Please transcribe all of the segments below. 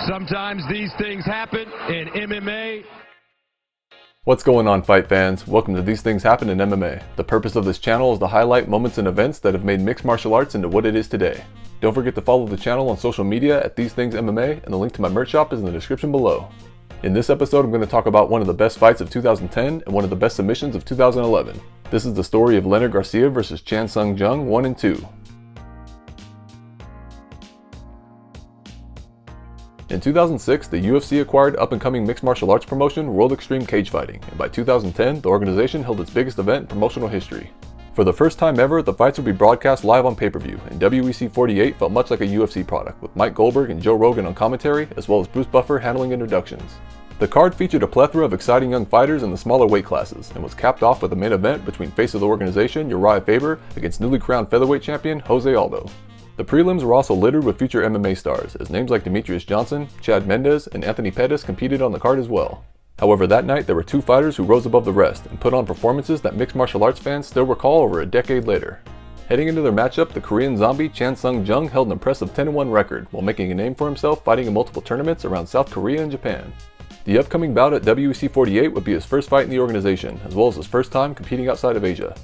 Sometimes these things happen in MMA. What's going on, fight fans? Welcome to These Things Happen in MMA. The purpose of this channel is to highlight moments and events that have made mixed martial arts into what it is today. Don't forget to follow the channel on social media at These Things MMA, and the link to my merch shop is in the description below. In this episode, I'm going to talk about one of the best fights of 2010 and one of the best submissions of 2011. This is the story of Leonard Garcia versus Chan Sung Jung 1 and 2. In 2006, the UFC acquired up-and-coming mixed martial arts promotion World Extreme Cage Fighting, and by 2010, the organization held its biggest event in promotional history. For the first time ever, the fights would be broadcast live on pay-per-view, and WEC 48 felt much like a UFC product, with Mike Goldberg and Joe Rogan on commentary, as well as Bruce Buffer handling introductions. The card featured a plethora of exciting young fighters in the smaller weight classes, and was capped off with a main event between face of the organization Uriah Faber against newly crowned featherweight champion Jose Aldo. The prelims were also littered with future MMA stars, as names like Demetrius Johnson, Chad Mendes, and Anthony Pettis competed on the card as well. However, that night there were two fighters who rose above the rest and put on performances that mixed martial arts fans still recall over a decade later. Heading into their matchup, the Korean zombie Chan Sung Jung held an impressive 10-1 record while making a name for himself fighting in multiple tournaments around South Korea and Japan. The upcoming bout at WEC 48 would be his first fight in the organization, as well as his first time competing outside of Asia.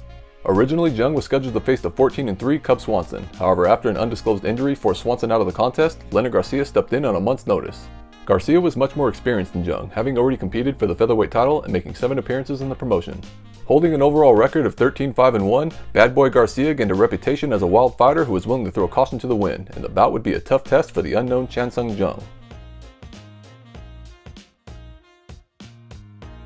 Originally, Jung was scheduled to face the 14-3 Cub Swanson. However, after an undisclosed injury forced Swanson out of the contest, Leonard Garcia stepped in on a month's notice. Garcia was much more experienced than Jung, having already competed for the featherweight title and making 7 appearances in the promotion. Holding an overall record of 13-5-1, Bad Boy Garcia gained a reputation as a wild fighter who was willing to throw caution to the wind, and the bout would be a tough test for the unknown Chan Sung Jung.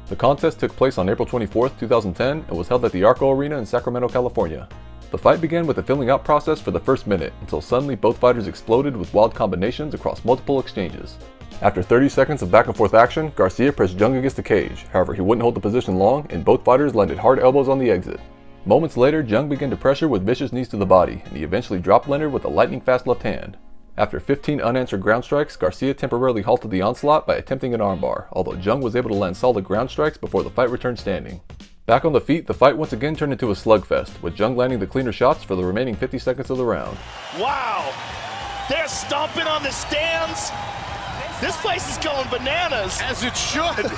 The contest took place on April 24, 2010 and was held at the Arco Arena in Sacramento, California. The fight began with a filling out process for the first minute, until suddenly both fighters exploded with wild combinations across multiple exchanges. After 30 seconds of back and forth action, Garcia pressed Jung against the cage. However, he wouldn't hold the position long, and both fighters landed hard elbows on the exit. Moments later, Jung began to pressure with vicious knees to the body, and he eventually dropped Leonard with a lightning fast left hand. After 15 unanswered ground strikes, Garcia temporarily halted the onslaught by attempting an armbar, although Jung was able to land solid ground strikes before the fight returned standing. Back on the feet, the fight once again turned into a slugfest, with Jung landing the cleaner shots for the remaining 50 seconds of the round. Wow! They're stomping on the stands! This place is going bananas! As it should!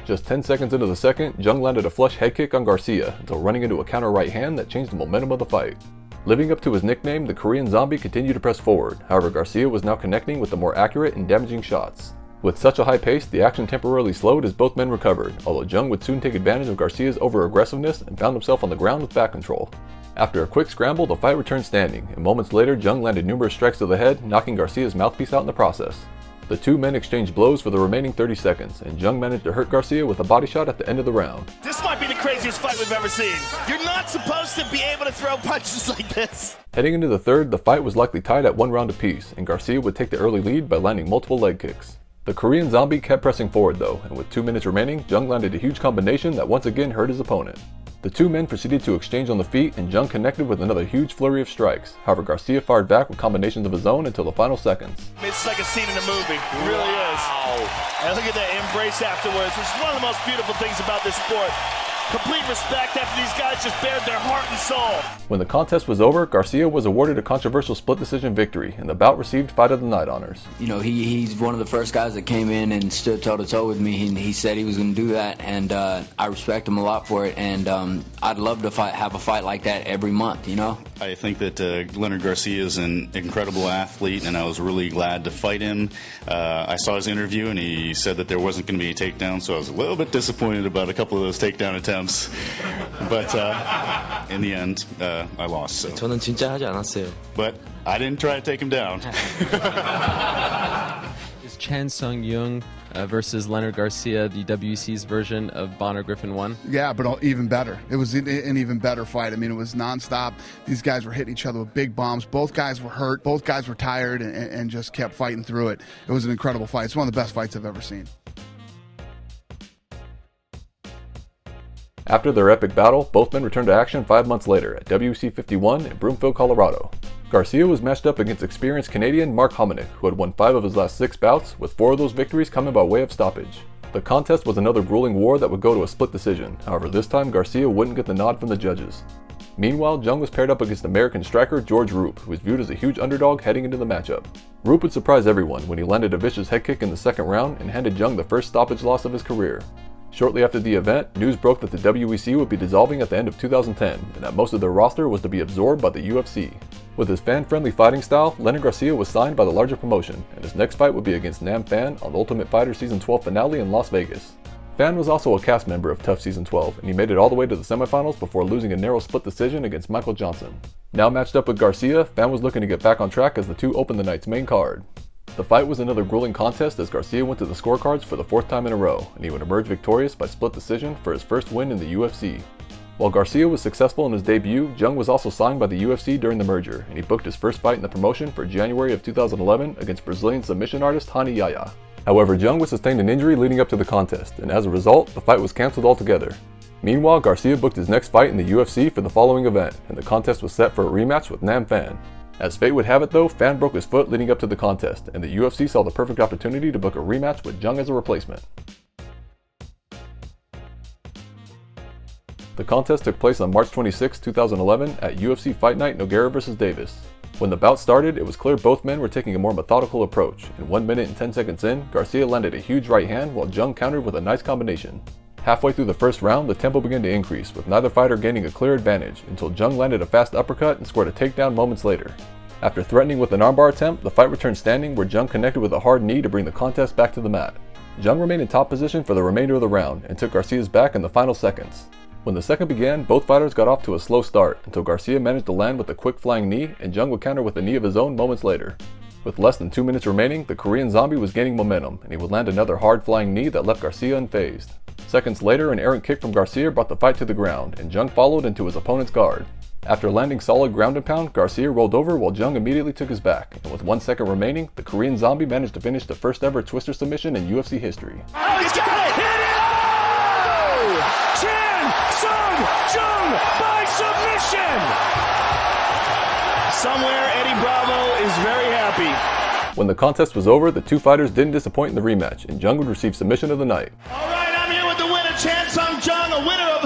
Just 10 seconds into the second, Jung landed a flush head kick on Garcia, until running into a counter right hand that changed the momentum of the fight. Living up to his nickname, the Korean zombie continued to press forward. However, Garcia was now connecting with the more accurate and damaging shots. With such a high pace, the action temporarily slowed as both men recovered, although Jung would soon take advantage of Garcia's over-aggressiveness and found himself on the ground with back control. After a quick scramble, the fight returned standing, and moments later, Jung landed numerous strikes to the head, knocking Garcia's mouthpiece out in the process. The two men exchanged blows for the remaining 30 seconds, and Jung managed to hurt Garcia with a body shot at the end of the round. This might be the craziest fight we've ever seen. You're not supposed to be able to throw punches like this. Heading into the third, the fight was likely tied at 1 round apiece, and Garcia would take the early lead by landing multiple leg kicks. The Korean zombie kept pressing forward though, and with 2 minutes remaining, Jung landed a huge combination that once again hurt his opponent. The two men proceeded to exchange on the feet, and Jung connected with another huge flurry of strikes. However, Garcia fired back with combinations of his own until the final seconds. It's like a scene in a movie. It really is. And look at that embrace afterwards, which is one of the most beautiful things about this sport. Complete respect after these guys just bared their heart and soul. When the contest was over, Garcia was awarded a controversial split decision victory, and the bout received Fight of the Night honors. You know, he's one of the first guys that came in and stood toe-to-toe with me. He said he was going to do that, and I respect him a lot for it, and I'd love to have a fight like that every month, you know? I think that Leonard Garcia is an incredible athlete, and I was really glad to fight him. I saw his interview, and he said that there wasn't going to be a takedown, so I was a little bit disappointed about a couple of those takedown attempts. But in the end, I lost. So. 저는 진짜 하지 않았어요. But I didn't try to take him down. Is Chan Sung Jung versus Leonard Garcia the WEC's version of Bonner Griffin 1? Yeah, but even better. It was an even better fight. I mean, it was nonstop. These guys were hitting each other with big bombs. Both guys were hurt. Both guys were tired and just kept fighting through it. It was an incredible fight. It's one of the best fights I've ever seen. After their epic battle, both men returned to action 5 months later at WEC 51 in Broomfield, Colorado. Garcia was matched up against experienced Canadian Mark Hominick, who had won 5 of his last 6 bouts, with 4 of those victories coming by way of stoppage. The contest was another grueling war that would go to a split decision. However, this time Garcia wouldn't get the nod from the judges. Meanwhile, Jung was paired up against American striker George Roop, who was viewed as a huge underdog heading into the matchup. Roop would surprise everyone when he landed a vicious head kick in the second round and handed Jung the first stoppage loss of his career. Shortly after the event, news broke that the WEC would be dissolving at the end of 2010, and that most of their roster was to be absorbed by the UFC. With his fan-friendly fighting style, Leonard Garcia was signed by the larger promotion, and his next fight would be against Nam Phan on the Ultimate Fighter Season 12 finale in Las Vegas. Phan was also a cast member of TUF Season 12, and he made it all the way to the semifinals before losing a narrow split decision against Michael Johnson. Now matched up with Garcia, Phan was looking to get back on track as the two opened the night's main card. The fight was another grueling contest as Garcia went to the scorecards for the fourth time in a row, and he would emerge victorious by split decision for his first win in the UFC. While Garcia was successful in his debut, Jung was also signed by the UFC during the merger, and he booked his first fight in the promotion for January of 2011 against Brazilian submission artist Hani Yaya. However, Jung would sustain an injury leading up to the contest, and as a result, the fight was cancelled altogether. Meanwhile, Garcia booked his next fight in the UFC for the following event, and the contest was set for a rematch with Nam Phan. As fate would have it though, Phan broke his foot leading up to the contest, and the UFC saw the perfect opportunity to book a rematch with Jung as a replacement. The contest took place on March 26, 2011 at UFC Fight Night Nogueira vs. Davis. When the bout started, it was clear both men were taking a more methodical approach, and 1 minute and 10 seconds in, Garcia landed a huge right hand while Jung countered with a nice combination. Halfway through the first round, the tempo began to increase, with neither fighter gaining a clear advantage until Jung landed a fast uppercut and scored a takedown moments later. After threatening with an armbar attempt, the fight returned standing where Jung connected with a hard knee to bring the contest back to the mat. Jung remained in top position for the remainder of the round and took Garcia's back in the final seconds. When the second began, both fighters got off to a slow start until Garcia managed to land with a quick flying knee and Jung would counter with a knee of his own moments later. With less than 2 minutes remaining, the Korean Zombie was gaining momentum and he would land another hard flying knee that left Garcia unfazed. Seconds later, an errant kick from Garcia brought the fight to the ground and Jung followed into his opponent's guard. After landing solid ground and pound, Garcia rolled over while Jung immediately took his back, and with 1 second remaining, the Korean Zombie managed to finish the first ever twister submission in UFC history. Oh, he's got it! Hit it! Oh! Chan Sung Jung by submission! Somewhere Eddie Bravo is very happy. When the contest was over, the two fighters didn't disappoint in the rematch, and Jung would receive submission of the night. All right, I'm here with the winner, Chan Sung Jung, a winner of...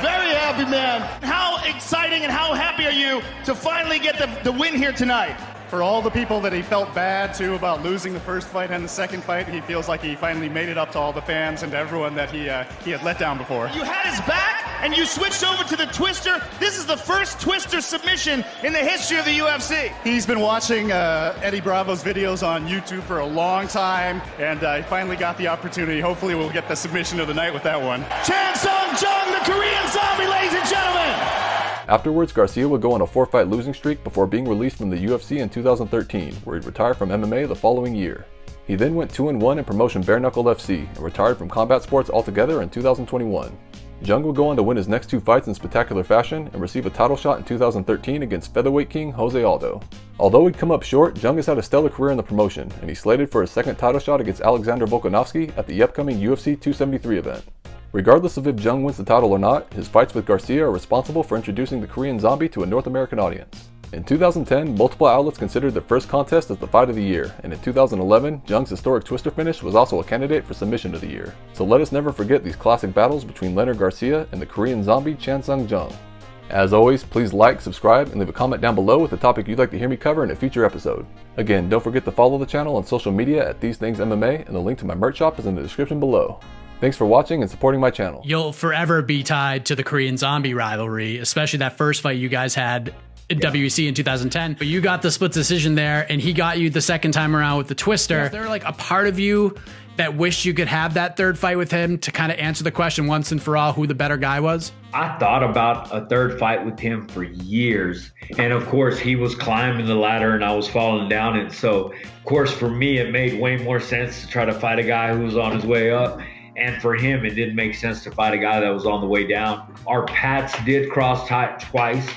Very happy, man. How exciting and how happy are you to finally get the win here tonight? For all the people that he felt bad to about losing the first fight and the second fight, he feels like he finally made it up to all the fans and to everyone that he had let down before. You had his back and you switched over to the twister. This is the first twister submission in the history of the UFC. He's been watching Eddie Bravo's videos on YouTube for a long time, and he finally got the opportunity. Hopefully we'll get the submission of the night with that one. Chan Sung Jung, the Korean Zombie, ladies and gentlemen. Afterwards, Garcia would go on a 4-fight losing streak before being released from the UFC in 2013, where he'd retire from MMA the following year. He then went 2-1 in promotion Bare Knuckle FC and retired from combat sports altogether in 2021. Jung would go on to win his next 2 fights in spectacular fashion and receive a title shot in 2013 against featherweight king Jose Aldo. Although he'd come up short, Jung has had a stellar career in the promotion, and he's slated for his second title shot against Alexander Volkanovski at the upcoming UFC 273 event. Regardless of if Jung wins the title or not, his fights with Garcia are responsible for introducing the Korean Zombie to a North American audience. In 2010, multiple outlets considered the first contest as the fight of the year, and in 2011, Jung's historic twister finish was also a candidate for submission of the year. So let us never forget these classic battles between Leonard Garcia and the Korean Zombie Chan Sung Jung. As always, please like, subscribe, and leave a comment down below with a topic you'd like to hear me cover in a future episode. Again, don't forget to follow the channel on social media at These Things MMA, and the link to my merch shop is in the description below. Thanks for watching and supporting my channel. You'll forever be tied to the Korean Zombie rivalry, especially that first fight you guys had in WEC in 2010. But you got the split decision there, and he got you the second time around with the twister. Is there like a part of you that wished you could have that third fight with him to kind of answer the question once and for all who the better guy was? I thought about a third fight with him for years. And of course, he was climbing the ladder and I was falling down. And so, of course, for me, it made way more sense to try to fight a guy who was on his way up. And for him, it didn't make sense to fight a guy that was on the way down. Our paths did cross twice.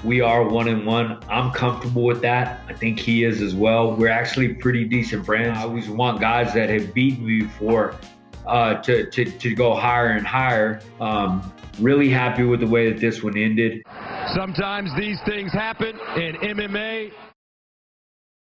We are 1-1. I'm comfortable with that. I think he is as well. We're actually pretty decent friends. I always want guys that have beaten me before to go higher and higher. Really happy with the way that this one ended. Sometimes these things happen in MMA.